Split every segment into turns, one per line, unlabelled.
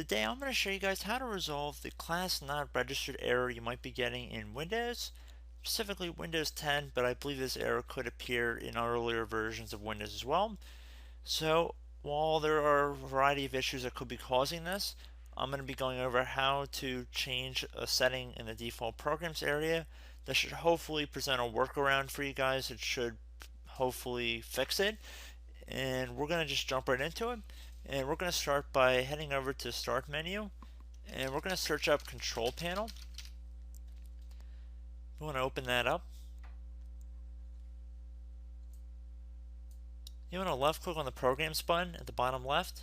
Today I'm going to show you guys how to resolve the class not registered error you might be getting in Windows, specifically Windows 10, but I believe this error could appear in earlier versions of Windows as well. So while there are a variety of issues that could be causing this, I'm going to be going over how to change a setting in the default programs area that should hopefully present a workaround for you guys. It should hopefully fix it, and we're going to just jump right into it. And we're going to start by heading over to Start menu, and we're going to search up Control Panel. We want to open that up. You want to left click on the Programs button at the bottom left.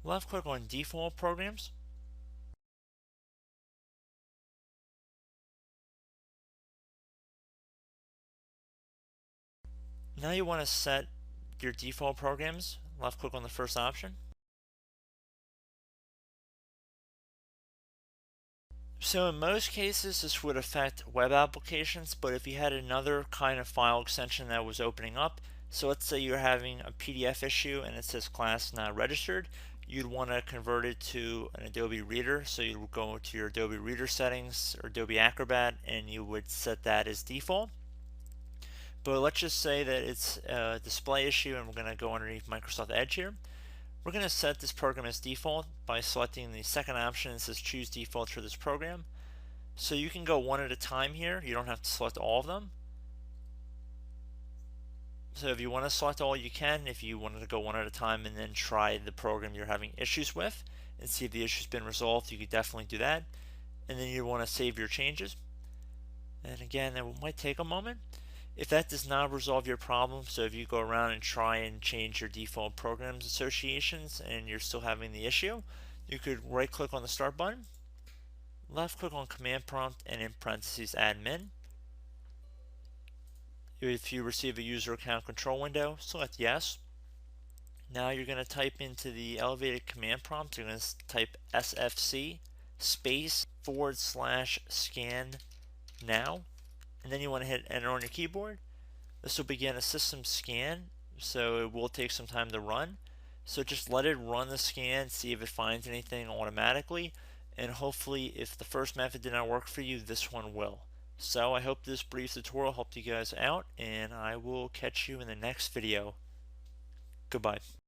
Left click on Default Programs. Now you want to set your default programs. Left click on the first option. So in most cases this would affect web applications, but if you had another kind of file extension that was opening up, so let's say you're having a PDF issue and it says class not registered, you'd want to convert it to an Adobe Reader. So you would go to your Adobe Reader settings or Adobe Acrobat and you would set that as default. But let's just say that it's a display issue and we're going to go underneath Microsoft Edge here. We're going to set this program as default by selecting the second option that says choose default for this program. So you can go one at a time here. You don't have to select all of them. So if you want to select all, you can. If you wanted to go one at a time and then try the program you're having issues with and see if the issue's been resolved, you could definitely do that. And then you want to save your changes. And again, that might take a moment. If that does not resolve your problem, so if you go around and try and change your default programs associations and you're still having the issue, you could right click on the Start button, left click on Command Prompt, and in parentheses admin. If you receive a user account control window, select yes. Now you're going to type into the elevated command prompt, you're going to type sfc space /scan now, and then you want to hit enter on your keyboard. This will begin a system scan, so it will take some time to run. So just let it run the scan, see if it finds anything automatically, and hopefully if the first method did not work for you, this one will. So I hope this brief tutorial helped you guys out, and I will catch you in the next video. Goodbye.